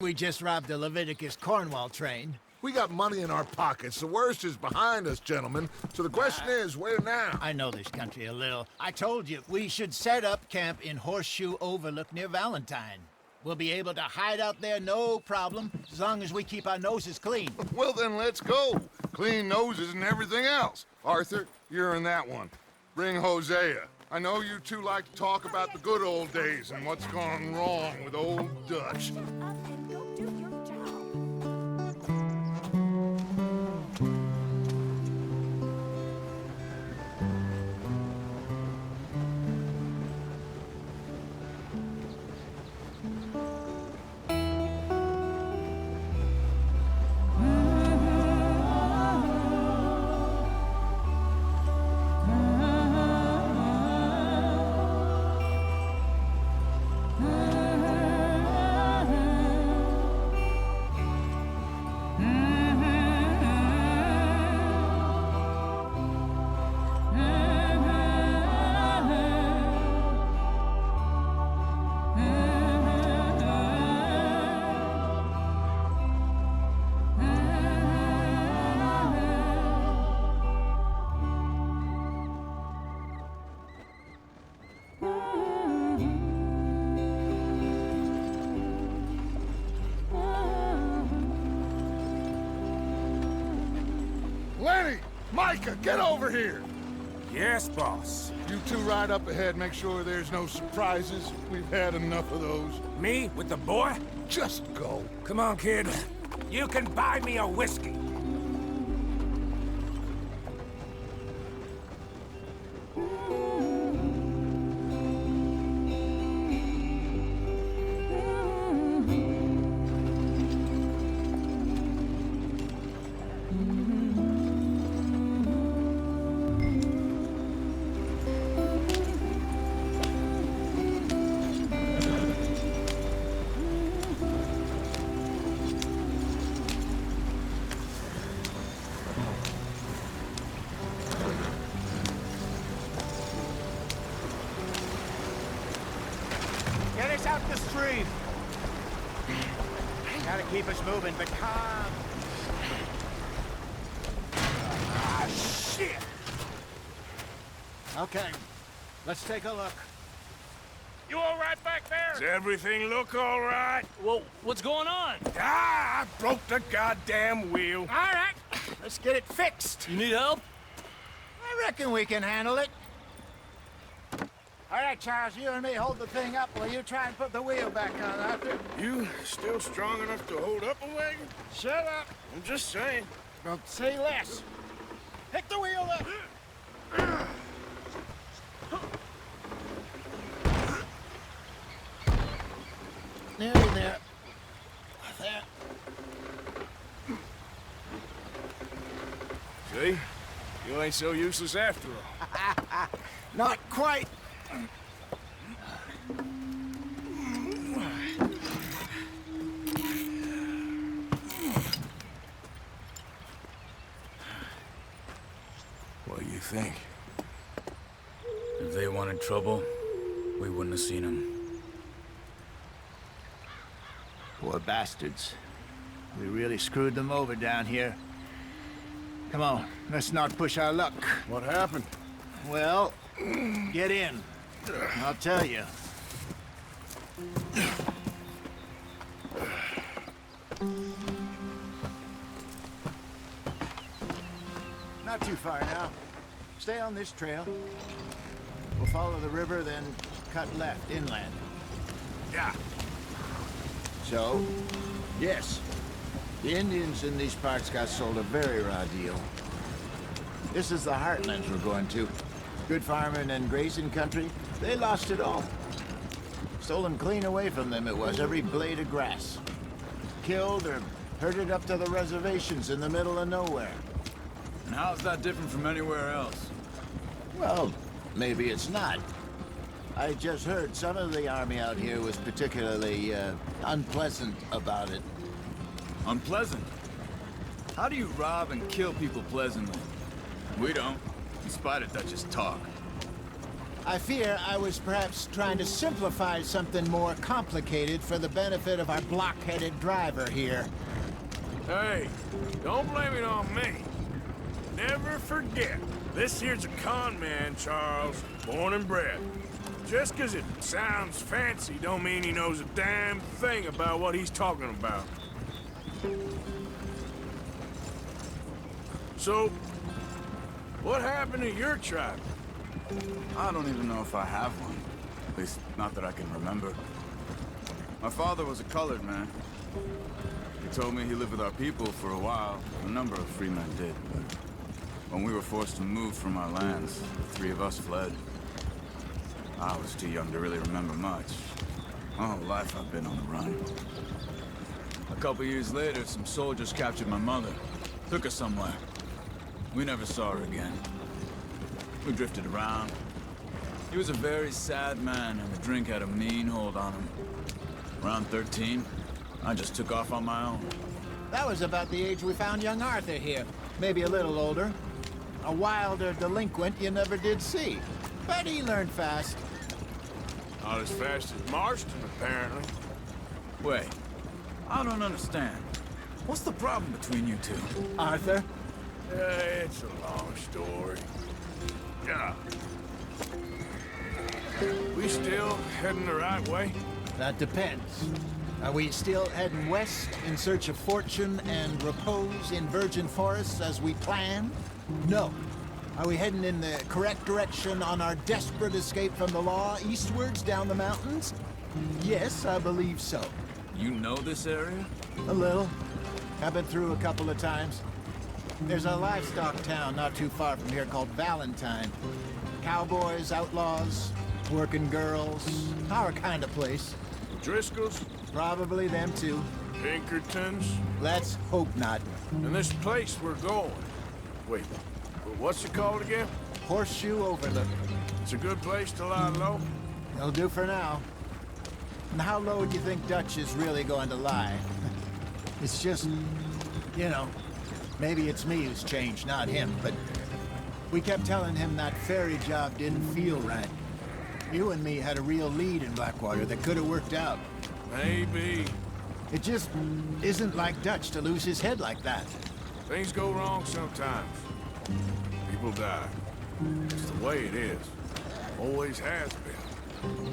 we just robbed the Leviticus Cornwall train. We got money in our pockets. The worst is behind us, gentlemen. So the question is, where now? I know this country a little. I told you, we should set up camp in Horseshoe Overlook near Valentine. We'll be able to hide out there no problem, as long as we keep our noses clean. Well, then let's go. Clean noses and everything else. Arthur, you're in that one. Bring Hosea. I know you two like to talk about the good old days and what's gone wrong with old Dutch. Micah, get over here! Yes, boss. You two ride up ahead, make sure there's no surprises. We've had enough of those. Me with the boy? Just go. Come on, kid. You can buy me a whiskey. Get us out the stream. Gotta keep us moving, but calm. Ah, shit! Okay, let's take a look. You all right back there? Does everything look all right? Well, what's going on? Ah, I broke the goddamn wheel. All right, let's get it fixed. You need help? I reckon we can handle it. All right, Charles, you and me hold the thing up while you try and put the wheel back on, Arthur. You still strong enough to hold up a wagon? Shut up. I'm just saying. Don't say less. Pick the wheel up. Nearly there. There. See? You ain't so useless after all. Not quite. What do you think? If they wanted trouble, we wouldn't have seen them. Poor bastards. We really screwed them over down here. Come on, let's not push our luck. What happened? Well, get in. I'll tell you. Not too far now. Stay on this trail. We'll follow the river, then cut left inland. Yeah. So, yes, the Indians in these parts got sold a very raw deal. This is the heartlands we're going to. Good farming and grazing country, they lost it all. Stolen clean away from them it was, every blade of grass. Killed or herded up to the reservations in the middle of nowhere. And how's that different from anywhere else? Well, maybe it's not. I just heard some of the army out here was particularly, unpleasant about it. Unpleasant? How do you rob and kill people pleasantly? We don't, in spite of Dutch's talk. I fear I was perhaps trying to simplify something more complicated for the benefit of our block-headed driver here. Hey, don't blame it on me. Never forget, this here's a con man, Charles, born and bred. Just 'cause it sounds fancy don't mean he knows a damn thing about what he's talking about. So, what happened to your tribe? I don't even know if I have one. At least, not that I can remember. My father was a colored man. He told me he lived with our people for a while. A number of free men did, but when we were forced to move from our lands, the three of us fled. I was too young to really remember much. My whole life I've been on the run. A couple years later, some soldiers captured my mother. Took her somewhere. We never saw her again. We drifted around. He was a very sad man, and the drink had a mean hold on him. Around 13, I just took off on my own. That was about the age we found young Arthur here. Maybe a little older. A wilder delinquent you never did see. But he learned fast. Not as fast as Marston, apparently. Wait, I don't understand. What's the problem between you two? Arthur? It's a long story. Yeah. We still heading the right way? That depends. Are we still heading west in search of fortune and repose in virgin forests as we planned? No. Are we heading in the correct direction on our desperate escape from the law eastwards down the mountains? Yes, I believe so. You know this area? A little. I've been through a couple of times. There's a livestock town not too far from here called Valentine. Cowboys, outlaws, working girls, our kind of place. Driscolls? Probably them too. Pinkertons? Let's hope not. And this place we're going. Wait, what's it called again? Horseshoe Overlook. It's a good place to lie low? It'll do for now. And how low do you think Dutch is really going to lie? It's just, you know, maybe it's me who's changed, not him, but we kept telling him that ferry job didn't feel right. You and me had a real lead in Blackwater that could have worked out. Maybe. It just isn't like Dutch to lose his head like that. Things go wrong sometimes. People die. It's the way it is. Always has been.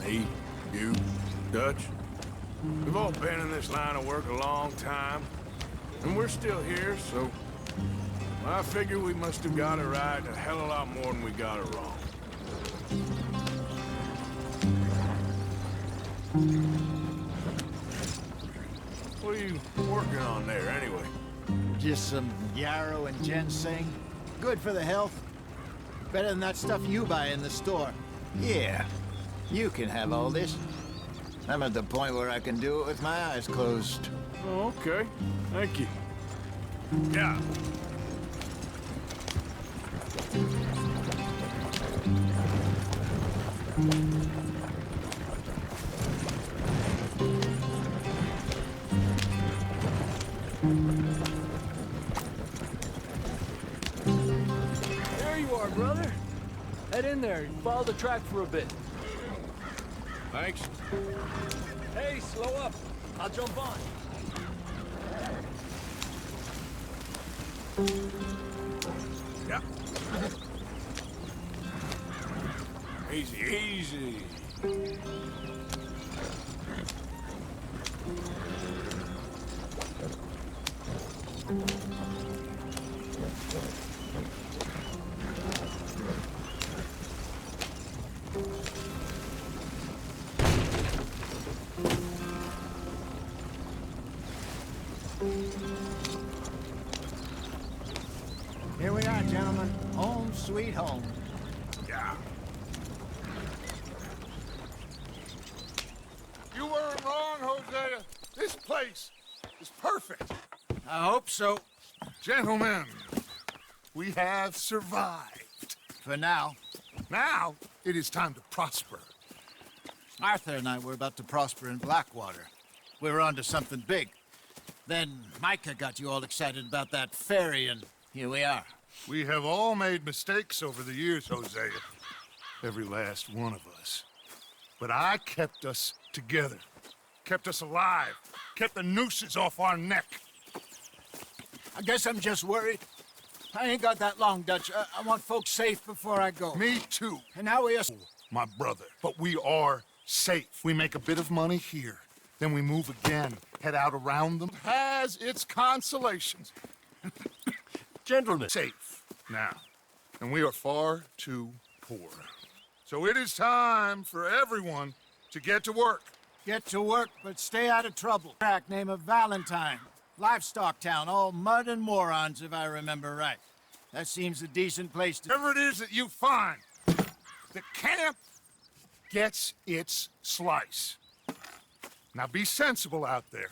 Me, you, Dutch. We've all been in this line of work a long time. And we're still here, so... I figure we must have got it right a hell of a lot more than we got it wrong. What are you working on there, anyway? Just some yarrow and ginseng. Good for the health. Better than that stuff you buy in the store. Yeah, you can have all this. I'm at the point where I can do it with my eyes closed. Oh, okay. Thank you. Yeah. There you are, brother. Head in there and follow the track for a bit. Thanks. Hey, slow up. I'll jump on. Yeah. Easy, easy. Here we are, gentlemen. Home sweet home. Yeah. You weren't wrong, Hosea. This place is perfect. I hope so. Gentlemen, we have survived. For now. Now, it is time to prosper. Arthur and I were about to prosper in Blackwater. We were onto something big. Then Micah got you all excited about that ferry, and here we are. We have all made mistakes over the years, Hosea. every last one of us. But I kept us together, kept us alive, kept the nooses off our neck. I guess I'm just worried. I ain't got that long, Dutch. I want folks safe before I go. Me too. And now we are... My brother. But we are safe. We make a bit of money here. Then we move again, head out around them. Has its consolations. Gentlemen. Safe now. And we are far too poor. So it is time for everyone to get to work. Get to work, but stay out of trouble. Track name of Valentine. Livestock town, all mud and morons, if I remember right. That seems a decent place to... Whatever it is that you find, the camp gets its slice. Now be sensible out there.